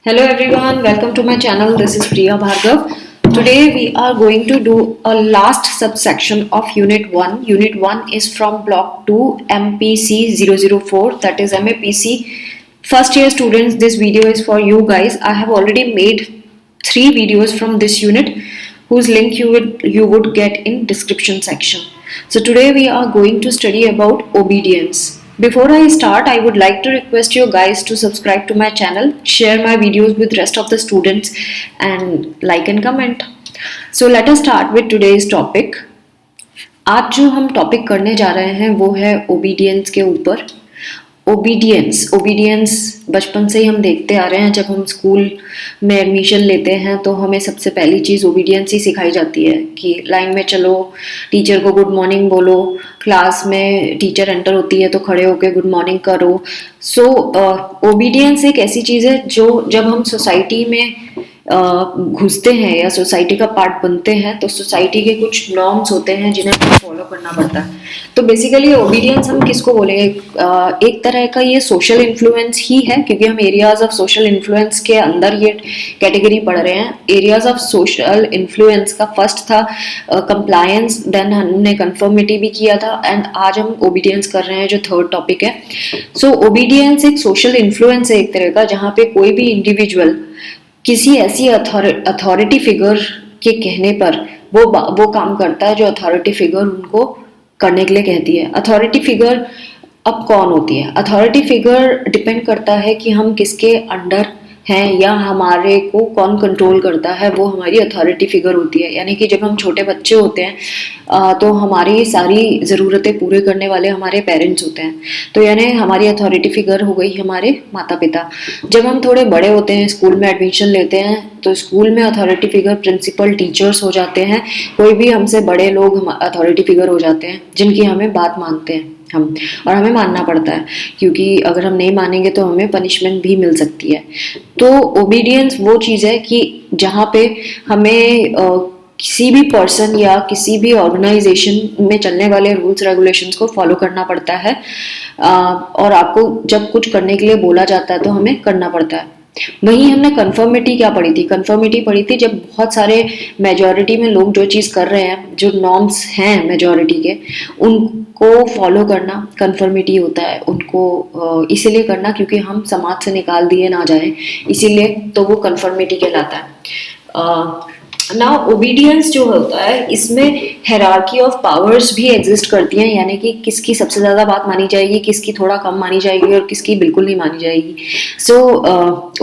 Hello everyone, welcome to my channel. This is Priya Bhargav. Today we are going to do a last subsection of Unit 1. Unit 1 is from Block 2 MPC 004, that is MAPC. First year students, this video is for you guys. I have already made 3 videos from this unit whose link you would get in description section. So today we are going to study about obedience. Before I start, I would like to request you guys to subscribe to my channel, share my videos with rest of the students and like and comment. So let us start with today's topic. आज जो हम topic करने जा रहे हैं वो है obedience के ऊपर। ओबीडियंस बचपन से ही हम देखते आ रहे हैं। जब हम स्कूल में एडमिशन लेते हैं तो हमें सबसे पहली चीज़ ओबीडियंस ही सिखाई जाती है कि लाइन में चलो, टीचर को गुड मॉर्निंग बोलो, क्लास में टीचर एंटर होती है तो खड़े होकर गुड मॉर्निंग करो। सो ओबीडियंस एक ऐसी चीज़ है जो जब हम सोसाइटी में घुसते हैं या सोसाइटी का पार्ट बनते हैं तो सोसाइटी के कुछ नॉर्म्स होते हैं जिन्हें हमें फॉलो करना पड़ता है। तो बेसिकली ओबीडियंस हम किसको बोलेंगे? एक तरह का ये सोशल इन्फ्लुएंस ही है, क्योंकि हम एरियाज ऑफ सोशल इन्फ्लुएंस के अंदर ये कैटेगरी पढ़ रहे हैं। एरियाज ऑफ सोशल इन्फ्लुएंस का फर्स्ट था कंप्लायंस, देन हमने कंफर्मिटी भी किया था एंड आज हम ओबीडियंस कर रहे हैं जो थर्ड टॉपिक है। सो ओबीडियंस एक सोशल इन्फ्लुएंस है एक तरह का, जहाँ पे कोई भी इंडिविजुअल किसी ऐसी अथॉरिटी फिगर के कहने पर वो काम करता है जो अथॉरिटी फिगर उनको करने के लिए कहती है। अथॉरिटी फिगर अब कौन होती है? अथॉरिटी फिगर डिपेंड करता है कि हम किसके अंडर हैं या हमारे को कौन कंट्रोल करता है, वो हमारी अथॉरिटी फिगर होती है। यानी कि जब हम छोटे बच्चे होते हैं तो हमारी सारी ज़रूरतें पूरे करने वाले हमारे पेरेंट्स होते हैं, तो यानी हमारी अथॉरिटी फिगर हो गई हमारे माता पिता। जब हम थोड़े बड़े होते हैं, स्कूल में एडमिशन लेते हैं, तो स्कूल में अथॉरिटी फिगर प्रिंसिपल, टीचर्स हो जाते हैं। कोई भी हमसे बड़े लोग अथॉरिटी फिगर हो जाते हैं जिनकी हमें बात मानते हैं हम, और हमें मानना पड़ता है, क्योंकि अगर हम नहीं मानेंगे तो हमें पनिशमेंट भी मिल सकती है। तो ओबीडियंस वो चीज़ है कि जहाँ पे हमें किसी भी पर्सन या किसी भी ऑर्गेनाइजेशन में चलने वाले रूल्स रेगुलेशंस को फॉलो करना पड़ता है, और आपको जब कुछ करने के लिए बोला जाता है तो हमें करना पड़ता है। वहीं हमने कन्फर्मिटी क्या पढ़ी थी? कन्फर्मिटी पढ़ी थी जब बहुत सारे मेजॉरिटी में लोग जो चीज़ कर रहे हैं, जो नॉर्म्स हैं मेजॉरिटी के, उनको फॉलो करना कन्फर्मिटी होता है। उनको इसीलिए करना क्योंकि हम समाज से निकाल दिए ना जाए, इसीलिए तो वो कन्फर्मिटी कहलाता है। नाउ ओबीडियंस जो होता है, इसमें हायरार्की ऑफ पावर्स भी एग्जिस्ट करती हैं, यानी कि किसकी सबसे ज़्यादा बात मानी जाएगी, किसकी थोड़ा कम मानी जाएगी और किसकी बिल्कुल नहीं मानी जाएगी। सो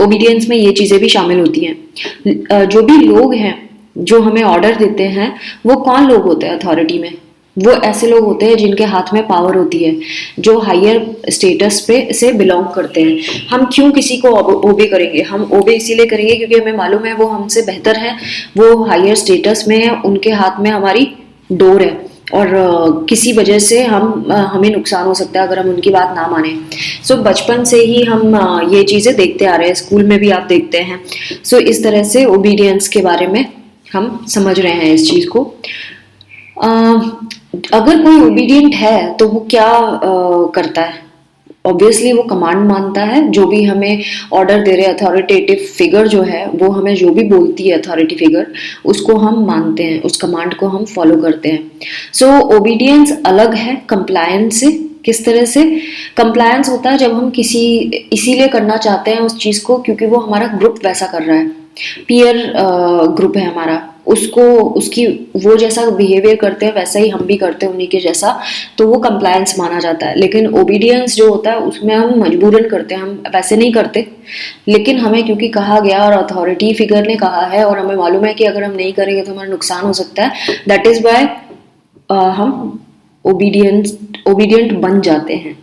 ओबीडियंस में ये चीज़ें भी शामिल होती हैं। जो भी लोग हैं जो हमें ऑर्डर देते हैं, वो कौन लोग होते हैं अथॉरिटी में? वो ऐसे लोग होते हैं जिनके हाथ में पावर होती है, जो हायर स्टेटस पे से बिलोंग करते हैं। हम क्यों किसी को ओबे करेंगे? हम ओबे इसीलिए करेंगे क्योंकि हमें मालूम है वो हमसे बेहतर है, वो हायर स्टेटस में है, उनके हाथ में हमारी डोर है, और किसी वजह से हमें नुकसान हो सकता है अगर हम उनकी बात ना माने। सो बचपन से ही हम ये चीज़ें देखते आ रहे हैं, स्कूल में भी आप देखते हैं। सो इस तरह से ओबीडियंस के बारे में हम समझ रहे हैं इस चीज़ को। अगर कोई ओबीडियंट है तो वो क्या करता है? ऑब्वियसली वो कमांड मानता है। जो भी हमें ऑर्डर दे रहे अथॉरिटेटिव फिगर जो है, वो हमें जो भी बोलती है अथॉरिटी फिगर, उसको हम मानते हैं, उस कमांड को हम फॉलो करते हैं। सो ओबीडियंस अलग है कंप्लायंस से। किस तरह से? कंप्लायंस होता है जब हम किसी इसीलिए करना चाहते हैं उस चीज़ को क्योंकि वो हमारा ग्रुप वैसा कर रहा है, पीयर ग्रुप है हमारा, उसको उसकी वो जैसा बिहेवियर करते हैं वैसा ही हम भी करते हैं उन्हीं के जैसा, तो वो कंप्लायंस माना जाता है। लेकिन ओबीडियंस जो होता है उसमें हम मजबूरन करते हैं, हम वैसे नहीं करते, लेकिन हमें क्योंकि कहा गया और अथॉरिटी फिगर ने कहा है और हमें मालूम है कि अगर हम नहीं करेंगे तो हमारा नुकसान हो सकता है, दैट इज़ वाई हम ओबीडियंट बन जाते हैं।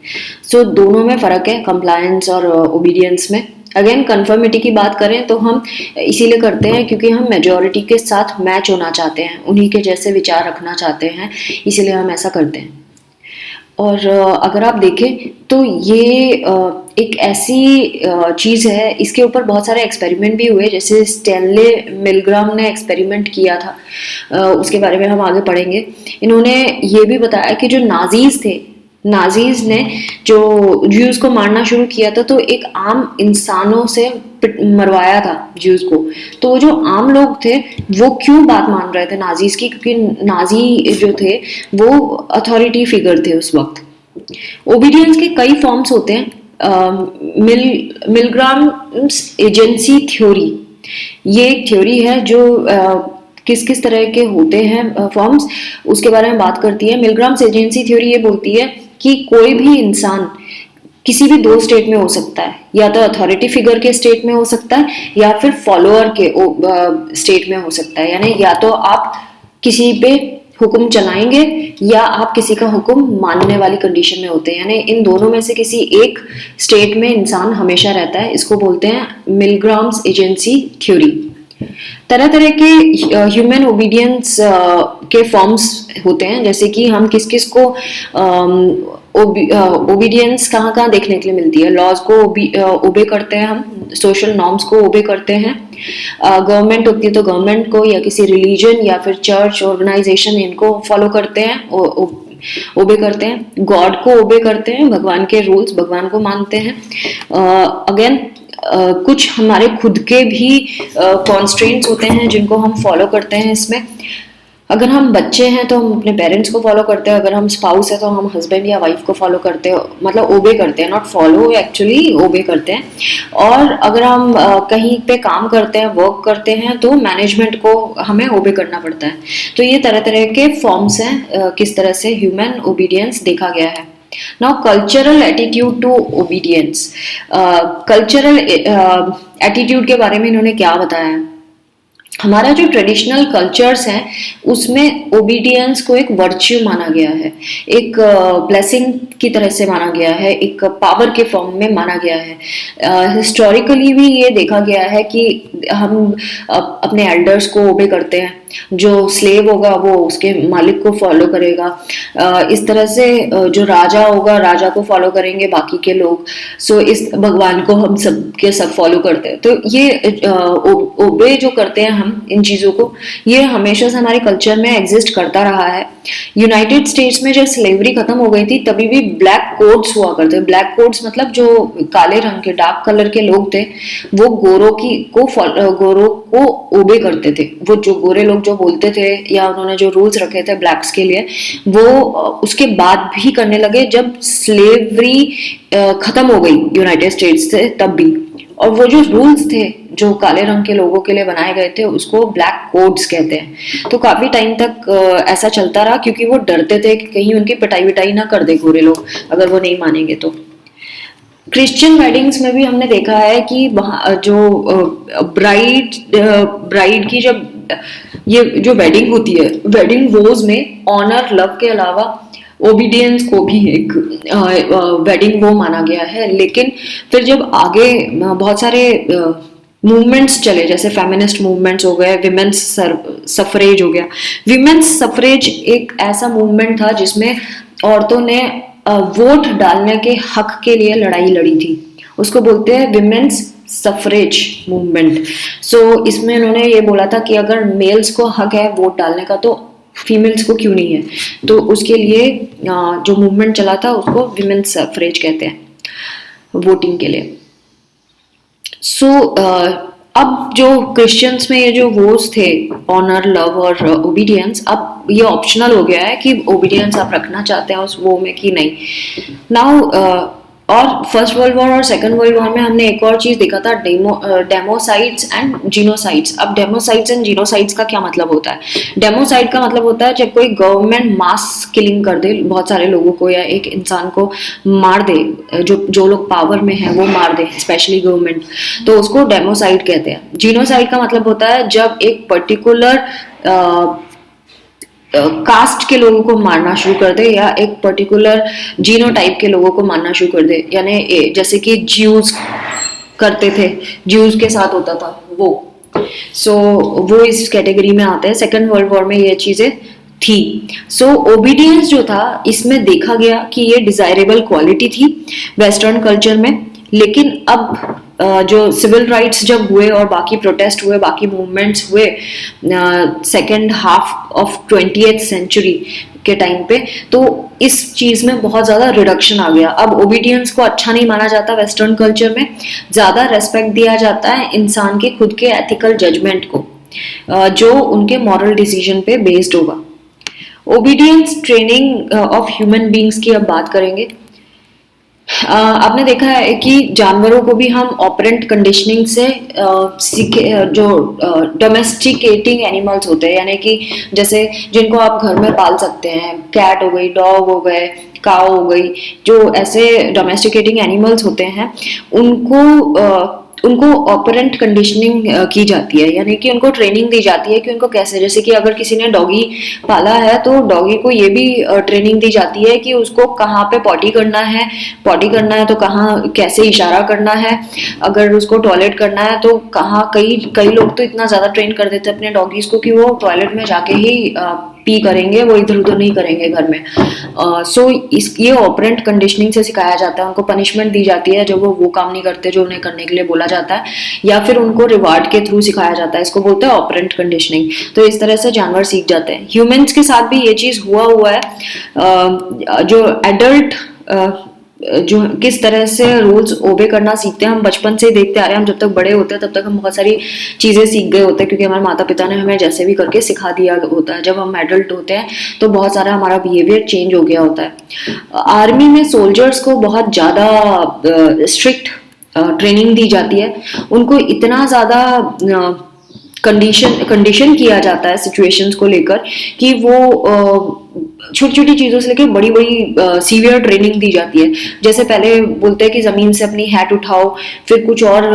सो दोनों में फ़र्क है, कंप्लायंस और ओबीडियंस में। अगेन कन्फर्मिटी की बात करें तो हम इसीलिए करते हैं क्योंकि हम मेजॉरिटी के साथ मैच होना चाहते हैं, उन्हीं के जैसे विचार रखना चाहते हैं, इसीलिए हम ऐसा करते हैं। और अगर आप देखें तो ये एक ऐसी चीज़ है, इसके ऊपर बहुत सारे एक्सपेरिमेंट भी हुए, जैसे स्टैनले मिलग्राम ने एक्सपेरिमेंट किया था, उसके बारे में हम आगे पढ़ेंगे। इन्होंने ये भी बताया कि जो नाजीज थे, नाजीज ने जो ज्यूज को मारना शुरू किया था तो एक आम इंसानों से मरवाया था ज्यूज को। तो जो आम लोग थे वो क्यों बात मान रहे थे नाजीज की, क्योंकि नाजी जो थे वो अथॉरिटी फिगर थे उस वक्त। ओबीडियंस के कई फॉर्म्स होते हैं। मिलग्राम्स एजेंसी थ्योरी, ये एक थ्योरी है जो किस किस तरह के होते हैं फॉर्म्स, उसके बारे में बात करती है। मिलग्राम्स एजेंसी थ्योरी ये बोलती है कि कोई भी इंसान किसी भी दो स्टेट में हो सकता है, या तो अथॉरिटी फिगर के स्टेट में हो सकता है या फिर फॉलोअर के स्टेट में हो सकता है। यानी या तो आप किसी पे हुक्म चलाएंगे या आप किसी का हुक्म मानने वाली कंडीशन में होते हैं, यानी इन दोनों में से किसी एक स्टेट में इंसान हमेशा रहता है। इसको बोलते हैं मिलग्राम्स एजेंसी थ्योरी। तरह तरह के ह्यूमन ओबीडियंस के फॉर्म्स होते हैं, जैसे कि हम किस किस को ओबीडियंस कहाँ कहाँ देखने के लिए मिलती है। लॉज को ओबे करते हैं हम, सोशल नॉर्म्स को ओबे करते हैं। गवर्नमेंट होती है तो गवर्नमेंट को या किसी रिलीजन या फिर चर्च ऑर्गेनाइजेशन इनको फॉलो करते हैं, ओबे करते हैं। गॉड को ओबे करते हैं, भगवान के रूल्स, भगवान को मानते हैं। अगेन कुछ हमारे खुद के भी कॉन्स्ट्रेंट्स होते हैं जिनको हम फॉलो करते हैं इसमें। अगर हम बच्चे हैं तो हम अपने पेरेंट्स को फॉलो करते हैं, अगर हम स्पाउस है तो हम हस्बैंड या वाइफ को फॉलो करते हैं, मतलब ओबे करते हैं, नॉट फॉलो, एक्चुअली ओबे करते हैं। और अगर हम कहीं पे काम करते हैं, वर्क करते हैं, तो मैनेजमेंट को हमें ओबे करना पड़ता है। तो ये तरह तरह के फॉर्म्स हैं किस तरह से ह्यूमन ओबीडियंस देखा गया है। Now cultural attitude to obedience, cultural attitude के बारे में इन्होंने क्या बताया है। हमारा जो ट्रेडिशनल कल्चर्स हैं उसमें ओबीडियंस को एक वर्च्यू माना गया है, एक ब्लेसिंग की तरह से माना गया है, एक पावर के फॉर्म में माना गया है। हिस्टोरिकली भी ये देखा गया है कि हम अपने एल्डर्स को ओबे करते हैं, जो स्लेव होगा वो उसके मालिक को फॉलो करेगा, इस तरह से जो राजा होगा राजा को फॉलो करेंगे बाकी के लोग। सो इस भगवान को हम सब के सब फॉलो करते हैं। तो ये ओबे जो करते हैं हम इन चीजों को, ये हमेशा से हमारे कल्चर में एग्जिस्ट करता रहा है। यूनाइटेड स्टेट्स में जब स्लेवरी खत्म हो गई थी तभी भी ब्लैक कोड्स हुआ करते। ब्लैक कोड्स मतलब जो काले रंग के, डार्क कलर के लोग थे वो गोरों को ओबे करते थे। वो जो गोरे लोग जो बोलते थे या उन्होंने जो रूल्स रखे थे ब्लैक्स के लिए, वो उसके बाद भी करने लगे जब स्लेवरी खत्म हो गई यूनाइटेड स्टेट्स से, तब भी। और वो जो रूल्स थे जो काले रंग के लोगों के लिए बनाए गए थे उसको ब्लैक कोड्स कहते हैं। तो काफी टाइम तक ऐसा चलता रहा क्योंकि वो डरते थे कि कहीं उनकी पिटाई विटाई ना कर दे गोरे लोग अगर वो नहीं मानेंगे तो। क्रिश्चियन वेडिंग्स में भी हमने देखा है कि वहाँ जो ब्राइड की जब ये जो वेडिंग होती है, वेडिंग वोज में ऑनर लव के अलावा ओबीडियंस को भी एक वेडिंग वो माना गया है। लेकिन फिर जब आगे बहुत सारे मूवमेंट्स चले, जैसे फेमिनिस्ट मूवमेंट्स हो गए, विमेंस सफरेज हो गया। विमेंस सफरेज एक ऐसा मूवमेंट था जिसमें औरतों ने वोट डालने के हक के लिए लड़ाई लड़ी थी, उसको बोलते हैं विमेंस सफरेज मूवमेंट। सो इसमें उन्होंने ये बोला था कि अगर मेल्स को हक है वोट डालने का तो फीमेल्स को क्यों नहीं है। तो उसके लिए जो मूवमेंट चला था उसको विमेंस सफरेज कहते हैं, वोटिंग के लिए। सो अब जो क्रिश्चियंस में ये जो वोट्स थे ऑनर लव और ओबीडियंस, अब ये ऑप्शनल हो गया है कि ओबीडियंस आप रखना चाहते हैं उस वो में कि नहीं। नाउ और फर्स्ट वर्ल्ड वॉर और सेकंड वर्ल्ड वॉर में हमने एक और चीज देखा था, डेमोसाइड्स एंड जीनोसाइड्स। अब डेमोसाइड्स एंड जीनोसाइड्स का क्या मतलब होता है? डेमोसाइड का मतलब होता है जब कोई गवर्नमेंट मास किलिंग कर दे, बहुत सारे लोगों को या एक इंसान को मार दे, जो लोग पावर में हैं वो मार दे, स्पेशली गवर्नमेंट, तो उसको डेमोसाइड कहते हैं। जीनोसाइड का मतलब होता है जब एक पर्टिकुलर कास्ट के लोगों को मारना शुरू कर दे या एक पर्टिकुलर जीनोटाइप के लोगों को मारना शुरू कर दे। यानी जैसे कि ज्यूज करते थे, ज्यूज के साथ होता था वो। सो वो इस कैटेगरी में आते हैं। सेकेंड वर्ल्ड वॉर में ये चीजें थी। सो ओबीडियंस जो था इसमें देखा गया कि ये डिजायरेबल क्वालिटी थी वेस्टर्न कल्चर में। लेकिन अब जो सिविल राइट्स जब हुए और बाकी प्रोटेस्ट हुए, बाकी मूवमेंट्स हुए second half of 20th century के टाइम पे, तो इस चीज में बहुत ज्यादा रिडक्शन आ गया। अब ओबीडियंस को अच्छा नहीं माना जाता वेस्टर्न कल्चर में, ज्यादा रेस्पेक्ट दिया जाता है इंसान के खुद के एथिकल जजमेंट को, जो उनके मॉरल डिसीजन पे बेस्ड होगा। Obedience training of human beings की अब बात करेंगे। आपने देखा है कि जानवरों को भी हम ऑपरेंट कंडीशनिंग से सीखे, जो डोमेस्टिकेटिंग एनिमल्स होते हैं, यानी कि जैसे जिनको आप घर में पाल सकते हैं, कैट हो गई, डॉग हो गए, काऊ हो गई, जो ऐसे डोमेस्टिकेटिंग एनिमल्स होते हैं, उनको ऑपरेंट कंडीशनिंग की जाती है, यानी कि उनको ट्रेनिंग दी जाती है कि उनको कैसे, जैसे कि अगर किसी ने डॉगी पाला है तो डॉगी को ये भी ट्रेनिंग दी जाती है कि उसको कहाँ पे पॉटी करना है तो कहाँ कैसे इशारा करना है, अगर उसको टॉयलेट करना है तो कहाँ, कई लोग तो इतना ज्यादा ट्रेन कर देते हैं अपने डॉगीज को कि वो टॉयलेट में जाके ही पी करेंगे, वो इधर उधर नहीं करेंगे घर में। सो ये ऑपरेंट कंडीशनिंग से सिखाया जाता है, उनको पनिशमेंट दी जाती है जब वो काम नहीं करते जो उन्हें करने के लिए बोला जाता है, या फिर उनको रिवार्ड के थ्रू सिखाया जाता है, इसको बोलते हैं ऑपरेंट कंडीशनिंग। तो इस तरह से जानवर सीख जाते हैं। ह्यूमंस के साथ भी ये चीज हुआ है। जो एडल्ट जो किस तरह से रूल्स ओबे करना सीखते हैं, हम बचपन से ही देखते आ रहे हैं। हम जब तक बड़े होते हैं तब तक हम बहुत सारी चीजें सीख गए होते हैं, क्योंकि हमारे माता पिता ने हमें जैसे भी करके सिखा दिया होता है। जब हम एडल्ट होते हैं तो बहुत सारा हमारा बिहेवियर चेंज हो गया होता है। आर्मी में सोल्जर्स को बहुत ज्यादा स्ट्रिक्ट ट्रेनिंग दी जाती है, उनको इतना ज्यादा कंडीशन किया जाता है सिचुएशंस को लेकर कि वो छोटी छोटी चीजों से लेकर बड़ी बड़ी सीवियर ट्रेनिंग दी जाती है। जैसे पहले बोलते हैं कि जमीन से अपनी हैट उठाओ, फिर कुछ और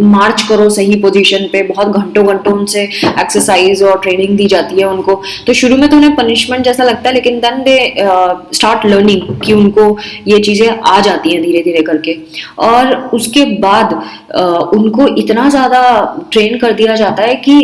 मार्च करो सही पोजीशन पे, बहुत घंटों घंटों उनसे एक्सरसाइज और ट्रेनिंग दी जाती है उनको। तो शुरू में तो उन्हें पनिशमेंट जैसा लगता है, लेकिन देन दे स्टार्ट लर्निंग कि उनको ये चीजें आ जाती हैं धीरे धीरे करके, और उसके बाद उनको इतना ज्यादा ट्रेन कर दिया जाता है कि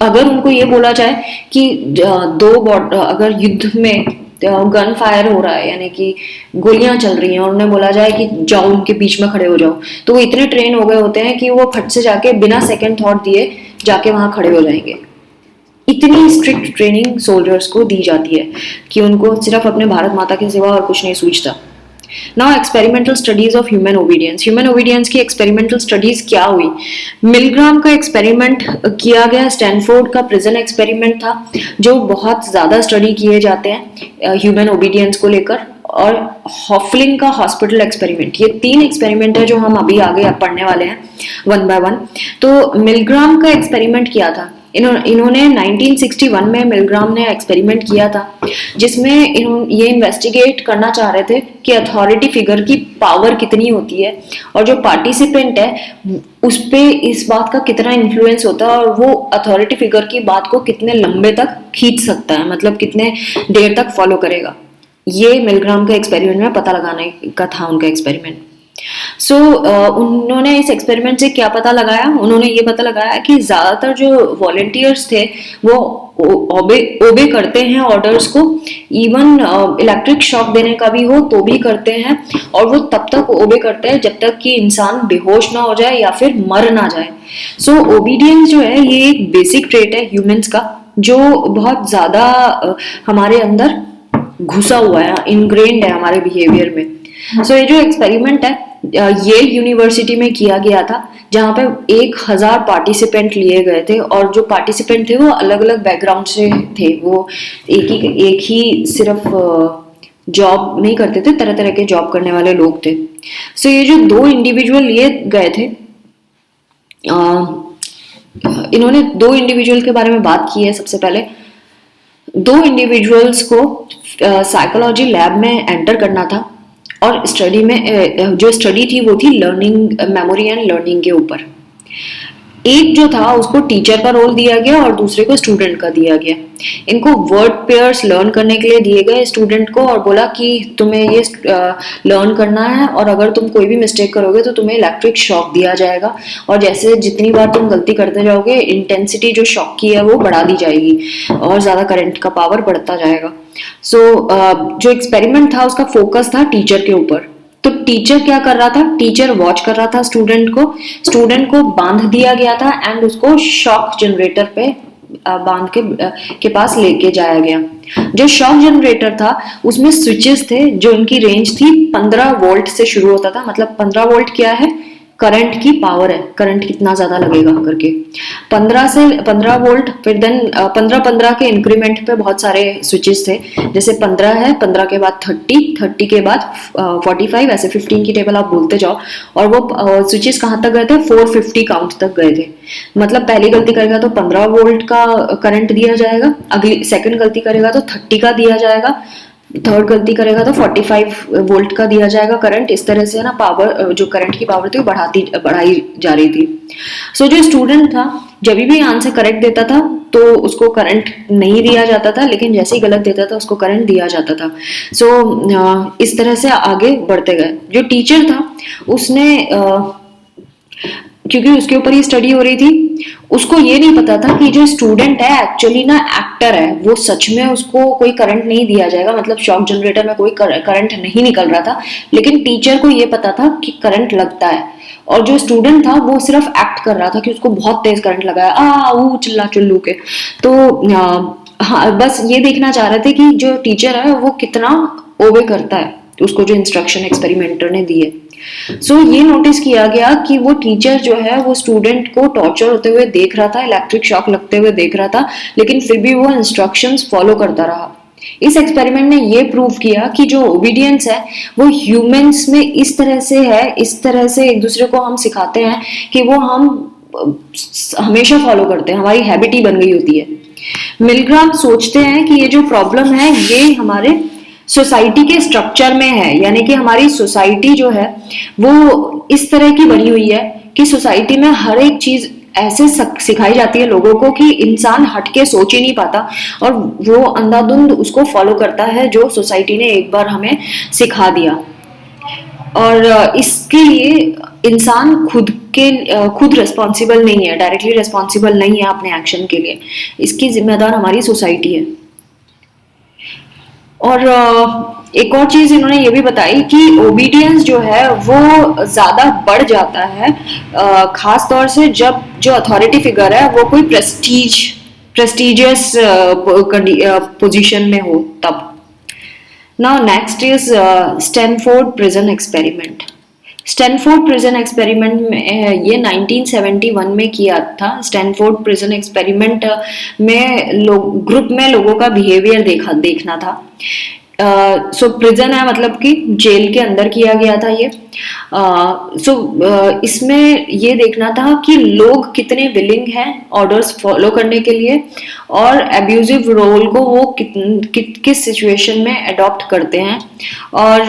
अगर उनको ये बोला जाए कि अगर युद्ध में गन फायर हो रहा है, यानी कि गोलियां चल रही हैं, और उन्हें बोला जाए कि जाओ उनके बीच में खड़े हो जाओ, तो वो इतने ट्रेन हो गए होते हैं कि वो फट से जाके बिना सेकंड थॉट दिए जाके वहां खड़े हो जाएंगे। इतनी स्ट्रिक्ट ट्रेनिंग सोल्जर्स को दी जाती है कि उनको सिर्फ अपने भारत माता के सिवा और कुछ नहीं सूझता। Now experimental studies of human obedience. Human obedience की एक्सपेरिमेंटल स्टडीज क्या हुई? मिलग्राम का एक्सपेरिमेंट किया गया, स्टैनफोर्ड का प्रिजन एक्सपेरिमेंट था, जो बहुत ज्यादा स्टडी किए जाते हैं ह्यूमन ओबीडियंस को लेकर, और हॉफलिंग का हॉस्पिटल एक्सपेरिमेंट। ये 3 एक्सपेरिमेंट है जो हम अभी आगे पढ़ने वाले हैं वन बाय वन। तो मिलग्राम का एक्सपेरिमेंट किया था इन्होंने 1961 में मिलग्राम ने एक्सपेरिमेंट किया था, जिसमें ये इन्वेस्टिगेट करना चाह रहे थे कि अथॉरिटी फिगर की पावर कितनी होती है, और जो पार्टिसिपेंट है उस पे इस बात का कितना इन्फ्लुएंस होता है, और वो अथॉरिटी फिगर की बात को कितने लंबे तक खींच सकता है, मतलब कितने देर तक फॉलो करेगा। ये मिलग्राम के एक्सपेरिमेंट में पता लगाने का था उनका एक्सपेरिमेंट। सो उन्होंने इस एक्सपेरिमेंट से क्या पता लगाया? उन्होंने ये पता लगाया कि ज्यादातर जो वॉलेंटियर्स थे वो ओबे करते हैं ऑर्डर्स को, इवन इलेक्ट्रिक शॉक देने का भी हो तो भी करते हैं, और वो तब तक ओबे करते हैं जब तक कि इंसान बेहोश ना हो जाए या फिर मर ना जाए। सो ओबीडियंस जो है ये एक बेसिक ट्रेट है ह्यूमंस का, जो बहुत ज्यादा हमारे अंदर घुसा हुआ है, इनग्रेन्ड है हमारे बिहेवियर में। सो ये जो एक्सपेरिमेंट है येल यूनिवर्सिटी में किया गया था, जहाँ पे 1000 पार्टिसिपेंट लिए गए थे, और जो पार्टिसिपेंट थे वो अलग अलग बैकग्राउंड से थे। वो एक ही सिर्फ जॉब नहीं करते थे, तरह तरह के जॉब करने वाले लोग थे। सो ये जो 2 इंडिविजुअल लिए गए थे, इन्होंने 2 इंडिविजुअल के बारे में बात की है। सबसे पहले 2 इंडिविजुअल्स को साइकोलॉजी लैब में एंटर करना था, और स्टडी में जो स्टडी थी वो थी लर्निंग, मेमोरी एंड लर्निंग के ऊपर। एक जो था उसको टीचर का रोल दिया गया और दूसरे को स्टूडेंट का दिया गया। इनको वर्ड पेयर्स लर्न करने के लिए दिए गए स्टूडेंट को, और बोला कि तुम्हें ये लर्न करना है, और अगर तुम कोई भी मिस्टेक करोगे तो तुम्हें इलेक्ट्रिक शॉक दिया जाएगा, और जैसे जितनी बार तुम गलती करते जाओगे इंटेंसिटी जो शॉक की है वो बढ़ा दी जाएगी, और ज्यादा करंट का पावर बढ़ता जाएगा। सो जो एक्सपेरिमेंट था उसका फोकस था टीचर के ऊपर। तो टीचर क्या कर रहा था? टीचर वॉच कर रहा था स्टूडेंट को बांध दिया गया था, एंड उसको शॉक जनरेटर पे बांध के पास लेके जाया गया। जो शॉक जनरेटर था उसमें स्विचेस थे, जो इनकी रेंज थी 15 वोल्ट से शुरू होता था। मतलब 15 वोल्ट क्या है, करंट की पावर है, करंट कितना ज्यादा लगेगा करके। 15 वोल्ट, फिर देन 15 के इंक्रीमेंट पे बहुत सारे स्विचेस थे। जैसे 15 है, 15 के बाद 30 के बाद 45, ऐसे 15 की टेबल आप बोलते जाओ। और वो स्विचेस कहाँ तक गए थे, 450 काउंट तक गए थे। मतलब पहली गलती करेगा तो 15 वोल्ट का करंट दिया जाएगा, अगली सेकंड गलती करेगा तो 30 का दिया जाएगा, थर्ड गलती करेगा तो 45 वोल्ट का दिया जाएगा करंट। इस तरह से ना पावर, जो करंट की पावर थी वो बढ़ाई जा रही थी। सो जो स्टूडेंट था जब भी आंसर करेक्ट देता था तो उसको करंट नहीं दिया जाता था, लेकिन जैसे ही गलत देता था उसको करंट दिया जाता था। सो इस तरह से आगे बढ़ते गए। जो टीचर था उसने क्योंकि उसके ऊपर ही स्टडी हो रही थी, उसको ये नहीं पता था कि जो स्टूडेंट है एक्चुअली ना एक्टर है, वो सच में उसको कोई करंट नहीं दिया जाएगा। मतलब शॉक जनरेटर में कोई करंट नहीं निकल रहा था, लेकिन टीचर को ये पता था कि करंट लगता है। और जो स्टूडेंट था वो सिर्फ एक्ट कर रहा था कि उसको बहुत तेज करंट लगा है, ऊ चिल्ला चिल्लू के। तो हाँ, बस ये देखना चाह रहे थे कि जो टीचर है वो कितना ओबे करता है उसको जो इंस्ट्रक्शन एक्सपेरिमेंटर ने दी है। सो ये नोटिस किया गया कि वो टीचर जो है वो स्टूडेंट को टॉर्चर होते हुए देख रहा था, इलेक्ट्रिक शॉक लगते हुए देख रहा था, लेकिन फिर भी वो इंस्ट्रक्शंस फॉलो करता रहा। इस एक्सपेरिमेंट ने ये प्रूव किया कि जो ओबीडियंस है वो ह्यूमंस में इस तरह से है, इस तरह से एक दूसरे को हम सिखाते हैं कि वो हम हमेशा फॉलो करते हैं, हमारी हैबिट ही बन गई होती है। मिलग्राम सोचते हैं कि ये जो प्रॉब्लम है ये हमारे सोसाइटी के स्ट्रक्चर में है, यानी कि हमारी सोसाइटी जो है वो इस तरह की बनी हुई है कि सोसाइटी में हर एक चीज ऐसे सिखाई जाती है लोगों को कि इंसान हटके सोच ही नहीं पाता, और वो अंधाधुंध उसको फॉलो करता है जो सोसाइटी ने एक बार हमें सिखा दिया। और इसके लिए इंसान खुद रिस्पॉन्सिबल नहीं है, डायरेक्टली रिस्पॉन्सिबल नहीं है अपने एक्शन के लिए, इसकी जिम्मेदार हमारी सोसाइटी है। और एक और चीज इन्होंने ये भी बताई कि ओबीडियंस जो है वो ज्यादा बढ़ जाता है, खास तौर से जब जो अथॉरिटी फिगर है वो कोई प्रेस्टिजियस पोजीशन में हो तब। Now next is Stanford prison experiment. Stanford prison experiment में ये 1971 में किया था। स्टैनफोर्ड प्रिजन एक्सपेरिमेंट में ग्रुप में लोगों का बिहेवियर देखना था। सो प्रिजन है मतलब कि जेल के अंदर किया गया था ये। इसमें ये देखना था कि लोग कितने विलिंग हैं ऑर्डर्स फॉलो करने के लिए, और एब्यूजिव रोल को वो किस सिचुएशन में अडॉप्ट करते हैं। और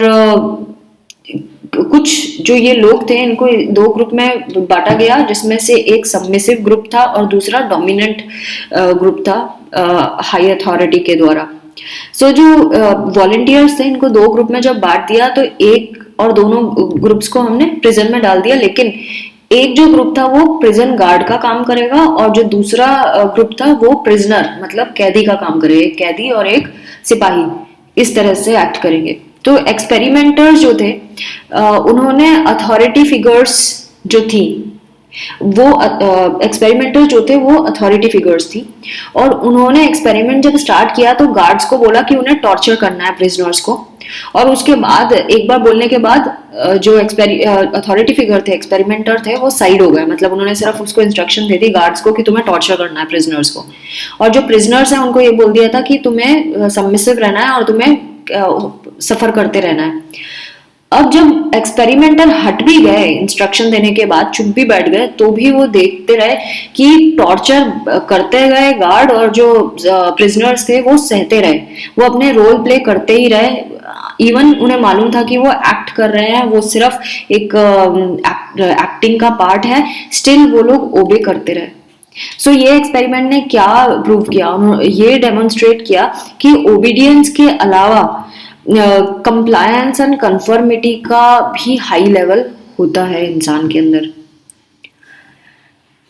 कुछ जो ये लोग थे इनको दो ग्रुप में बांटा गया, जिसमें से एक सबमिसिव ग्रुप था और दूसरा डोमिनेंट ग्रुप था हाई अथॉरिटी के द्वारा। सो जो वॉलंटियर्स थे इनको दो ग्रुप में जब बांट दिया तो एक और दोनों ग्रुप्स को हमने प्रिजन में डाल दिया, लेकिन एक जो ग्रुप था वो प्रिजन गार्ड का काम करेगा और जो दूसरा ग्रुप था वो प्रिजनर मतलब कैदी का काम करेगा, एक कैदी और एक सिपाही इस तरह से एक्ट करेंगे। तो एक्सपेरिमेंटर्स जो थे उन्होंने अथॉरिटी फिगर्स जो थी वो एक्सपेरिमेंटर्स जो थे वो अथॉरिटी फिगर्स थी, और उन्होंने एक्सपेरिमेंट जब स्टार्ट किया तो गार्ड्स को बोला कि उन्हें टॉर्चर करना है प्रिजनर्स को, और उसके बाद एक बार बोलने के बाद जो अथॉरिटी फिगर थे एक्सपेरिमेंटर थे वो साइड हो गए। मतलब उन्होंने सिर्फ उसको इंस्ट्रक्शन दे दी गार्ड्स को कि तुम्हें टॉर्चर करना है प्रिजनर्स को, और जो प्रिजनर्स हैं उनको ये बोल दिया था कि तुम्हें सबमिसिव रहना है और तुम्हें सफर करते रहना है। अब जब एक्सपेरिमेंटर हट भी गए इंस्ट्रक्शन देने के बाद, चुप भी बैठ गए, तो भी वो देखते रहे कि टॉर्चर करते गए गार्ड और जो प्रिजनर्स थे वो सहते रहे, वो अपने रोल प्ले करते ही रहे। इवन उन्हें मालूम था कि वो एक्ट कर रहे हैं, वो सिर्फ एक एक्टिंग का पार्ट है, स्टिल वो लोग ओबे करते रहे। सो ये एक्सपेरिमेंट ने क्या प्रूव किया, ये डेमोन्स्ट्रेट किया कि ओबीडियंस के अलावा कंप्लायंस एंड कंफर्मिटी का भी हाई लेवल होता है इंसान के अंदर।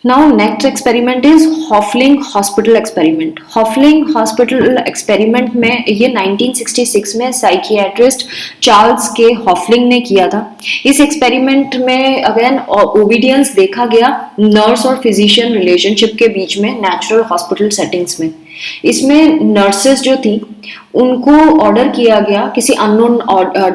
Now next experiment is Hofling hospital experiment. Hofling hospital experiment में ये 1966 में साइकियाट्रिस्ट चार्ल्स के हॉफलिंग ने किया था। इस एक्सपेरिमेंट में अगेन ओबीडियंस देखा गया नर्स और फिजिशियन रिलेशनशिप के बीच में नेचुरल हॉस्पिटल सेटिंग्स में। इसमें नर्सेस जो थी उनको ऑर्डर किया गया, किसी अननोन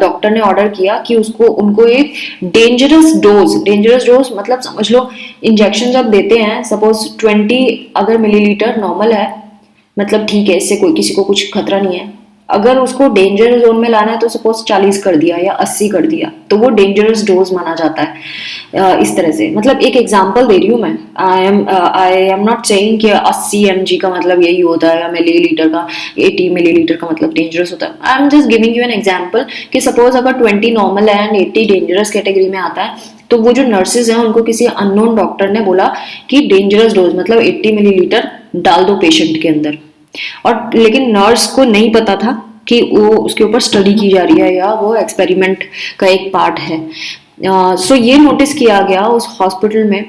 डॉक्टर ने ऑर्डर किया कि उनको एक डेंजरस डोज मतलब समझ लो इंजेक्शन जब देते हैं, सपोज 20 अगर मिलीलीटर नॉर्मल है, मतलब ठीक है, इससे कोई किसी को कुछ खतरा नहीं है। अगर उसको डेंजरस जोन में लाना है तो सपोज 40 कर दिया या 80 कर दिया तो वो डेंजरस डोज माना जाता है। इस तरह से, मतलब एक एग्जांपल दे रही हूँ मैं। आई एम नॉट सेइंग कि 80 mg का मतलब यही होता है या मिलीलीटर का 80 मिलीलीटर का मतलब डेंजरस होता है। I am just giving you an example कि सपोज अगर 20 नॉर्मल है एंड 80 डेंजरस कैटेगरी में आता है, तो वो जो नर्सेज हैं उनको किसी अननोन डॉक्टर ने बोला कि डेंजरस डोज मतलब 80 मिलीलीटर डाल दो पेशेंट के अंदर। और लेकिन नर्स को नहीं पता था कि वो उसके ऊपर स्टडी की जा रही है या वो एक्सपेरिमेंट का एक पार्ट है। सो ये नोटिस किया गया उस हॉस्पिटल में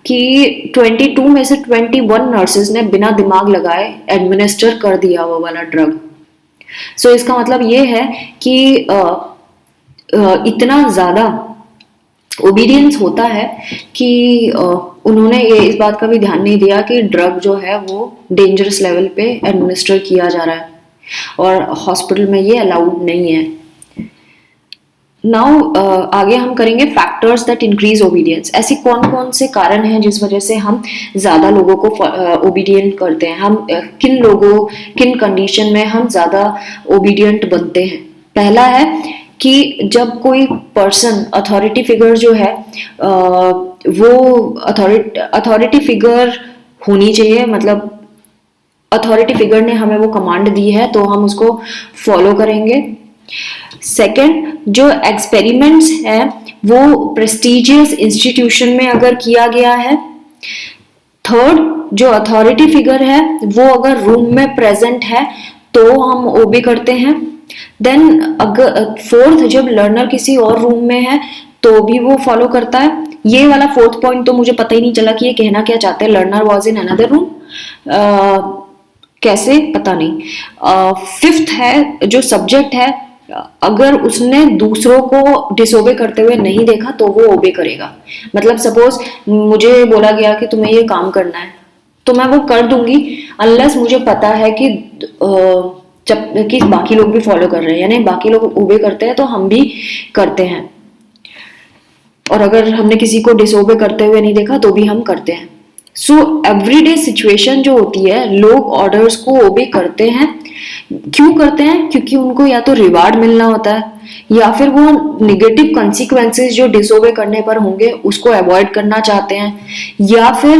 कि 22 में से 21 नर्सेज ने बिना दिमाग लगाए एडमिनिस्टर कर दिया वो वाला ड्रग। सो इसका मतलब ये है कि इतना ज्यादा ओबीडियंस होता है कि उन्होंने ये इस बात का भी ध्यान नहीं दिया कि ड्रग जो है वो डेंजरस लेवल पे एडमिनिस्टर किया जा रहा है और हॉस्पिटल में ये अलाउड नहीं है। नाउ आगे हम करेंगे फैक्टर्स दैट इंक्रीज ओबीडियंस। ऐसे कौन कौन से कारण हैं जिस वजह से हम ज्यादा लोगों को ओबीडियंट करते हैं, हम किन कंडीशन में हम ज्यादा ओबीडियंट बनते हैं। पहला है कि जब कोई पर्सन अथॉरिटी फिगर जो है वो अथॉरिटी फिगर होनी चाहिए, मतलब अथॉरिटी फिगर ने हमें वो कमांड दी है तो हम उसको फॉलो करेंगे। सेकंड, जो एक्सपेरिमेंट्स है वो प्रेस्टिजियस इंस्टीट्यूशन में अगर किया गया है। थर्ड, जो अथॉरिटी फिगर है वो अगर रूम में प्रेजेंट है तो हम ओबे करते हैं। देन अगर फोर्थ, जब लर्नर किसी और रूम में है तो भी वो फॉलो करता है। ये वाला फोर्थ पॉइंट तो मुझे पता ही नहीं चला कि ये कहना क्या चाहते हैं, learner was in another room, कैसे पता नहीं। फिफ्थ है जो सब्जेक्ट है, अगर उसने दूसरों को डिसोबे करते हुए नहीं देखा तो वो ओबे करेगा। मतलब सपोज मुझे बोला गया कि तुम्हें ये काम करना है तो मैं वो कर दूंगी अनलेस मुझे पता है कि जब कि बाकी लोग भी फॉलो कर रहे हैं, यानी बाकी लोग ओबे करते हैं तो हम भी करते हैं। और अगर हमने किसी को डिसोबे करते हुए नहीं देखा तो भी हम करते हैं। सो एवरीडे सिचुएशन जो होती है, लोग ऑर्डर्स को ओबे करते हैं। क्यों करते हैं? क्योंकि उनको या तो रिवार्ड मिलना होता है या फिर वो निगेटिव कॉन्सिक्वेंसेस जो डिसोबे करने पर होंगे उसको अवॉइड करना चाहते हैं, या फिर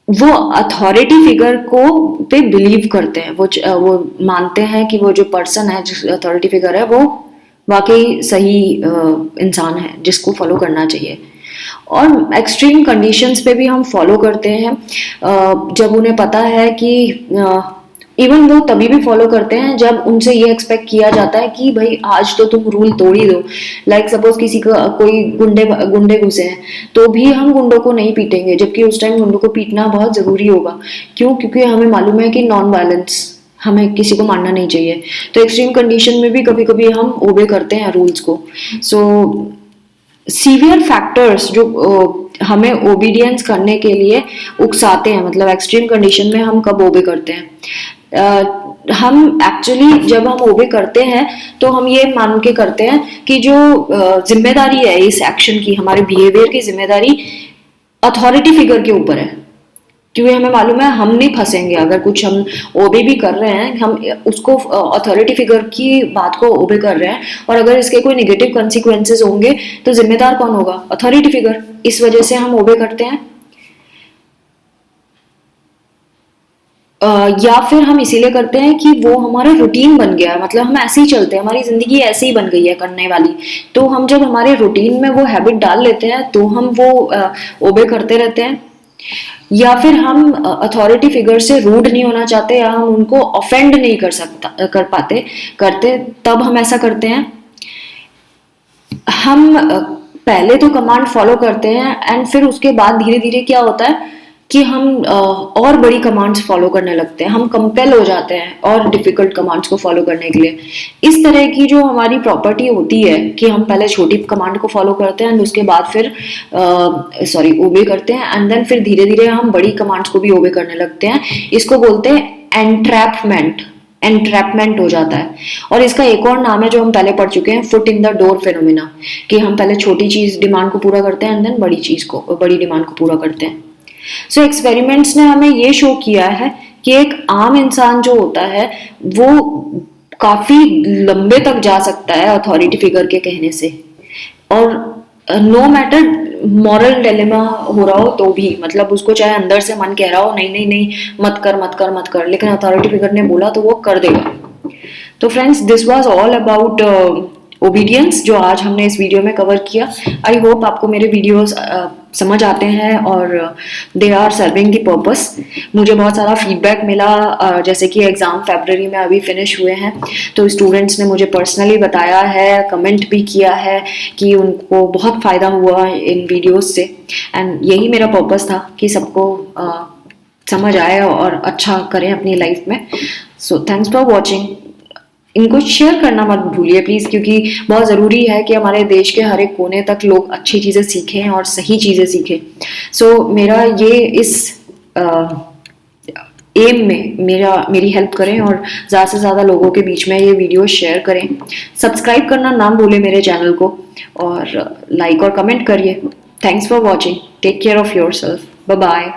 वो अथॉरिटी फिगर को पे बिलीव करते हैं, वो मानते हैं कि वो जो पर्सन है, जिस अथॉरिटी फिगर है, वो वाकई सही इंसान है जिसको फॉलो करना चाहिए। और एक्सट्रीम कंडीशंस पे भी हम फॉलो करते हैं जब उन्हें पता है कि इवन वो तभी भी फॉलो करते हैं जब उनसे ये एक्सपेक्ट किया जाता है कि भाई आज तो तुम रूल तोड़ ही दो। लाइक सपोज किसी का कोई गुंडे घुसे हैं तो भी हम गुंडों को नहीं पीटेंगे, जबकि उस टाइम गुंडों को पीटना बहुत जरूरी होगा। क्यों? क्योंकि हमें मालूम है कि नॉन वायलेंस, हमें किसी को मानना नहीं चाहिए। तो एक्सट्रीम कंडीशन में भी कभी कभी हम ओबे करते हैं रूल्स को। सो सीवियर फैक्टर्स जो हमें ओबीडियंस करने के लिए उकसाते हैं, मतलब एक्सट्रीम कंडीशन में हम कब ओबे करते हैं। हम एक्चुअली जब हम ओबे करते हैं तो हम ये मान के करते हैं कि जो जिम्मेदारी है इस एक्शन की, हमारे बिहेवियर की जिम्मेदारी अथॉरिटी फिगर के ऊपर है। क्योंकि हमें मालूम है हम नहीं फंसेंगे, अगर कुछ हम ओबे भी कर रहे हैं, हम उसको अथॉरिटी फिगर की बात को ओबे कर रहे हैं और अगर इसके कोई नेगेटिव कॉन्सिक्वेंसेस होंगे तो जिम्मेदार कौन होगा? Authority figure. इस वजह से हम ओबे करते हैं। या फिर हम इसीलिए करते हैं कि वो हमारा रूटीन बन गया है, मतलब हम ऐसे ही चलते हैं, हमारी जिंदगी ऐसे ही बन गई है करने वाली। तो हम जब हमारे रूटीन में वो हैबिट डाल लेते हैं तो हम वो ओबे करते रहते हैं। या फिर हम अथॉरिटी फिगर से रूड नहीं होना चाहते या हम उनको ऑफेंड नहीं कर पाते करते, तब हम ऐसा करते हैं। हम पहले तो कमांड फॉलो करते हैं एंड फिर उसके बाद धीरे धीरे क्या होता है कि हम और बड़ी कमांड्स फॉलो करने लगते हैं, हम कंपेल हो जाते हैं और डिफिकल्ट कमांड्स को फॉलो करने के लिए। इस तरह की जो हमारी प्रॉपर्टी होती है कि हम पहले छोटी कमांड को फॉलो करते हैं एंड उसके बाद फिर ओबे करते हैं एंड देन फिर धीरे धीरे हम बड़ी कमांड्स को भी ओबे करने लगते हैं, इसको बोलते हैं एंट्रैपमेंट हो जाता है। और इसका एक और नाम है जो हम पहले पढ़ चुके हैं, foot in the door phenomena, कि हम पहले छोटी चीज डिमांड को पूरा करते हैं एंड देन बड़ी डिमांड को पूरा करते हैं। सो एक्सपेरिमेंट्स ने हमें ये शो किया है कि एक आम इंसान जो होता है वो काफी लंबे तक जा सकता है अथॉरिटी फिगर के कहने से, और नो मैटर मॉरल डिलेमा हो रहा हो तो भी, मतलब उसको चाहे अंदर से मन कह रहा हो नहीं नहीं नहीं मत कर मत कर मत कर, लेकिन अथॉरिटी फिगर ने बोला तो वो कर देगा। तो friends, this was all about obedience जो आज हमने इस वीडियो में कवर किया। आई होप आपको मेरे वीडियोस समझ आते हैं और they are serving the purpose. मुझे बहुत सारा फीडबैक मिला, जैसे कि एग्ज़ाम फरवरी में अभी फिनिश हुए हैं तो स्टूडेंट्स ने मुझे पर्सनली बताया है, कमेंट भी किया है कि उनको बहुत फ़ायदा हुआ इन वीडियोस से, एंड यही मेरा पर्पस था कि सबको समझ आए और अच्छा करें अपनी लाइफ में। So thanks for watching. इनको शेयर करना मत भूलिए प्लीज़, क्योंकि बहुत ज़रूरी है कि हमारे देश के हर एक कोने तक लोग अच्छी चीज़ें सीखें और सही चीज़ें सीखें। सो मेरा ये इस एम में मेरी हेल्प करें और ज़्यादा से ज़्यादा लोगों के बीच में ये वीडियो शेयर करें। सब्सक्राइब करना ना भूलें मेरे चैनल को, और लाइक और कमेंट करिए। Thanks for watching. Take care of yourself. Bye bye.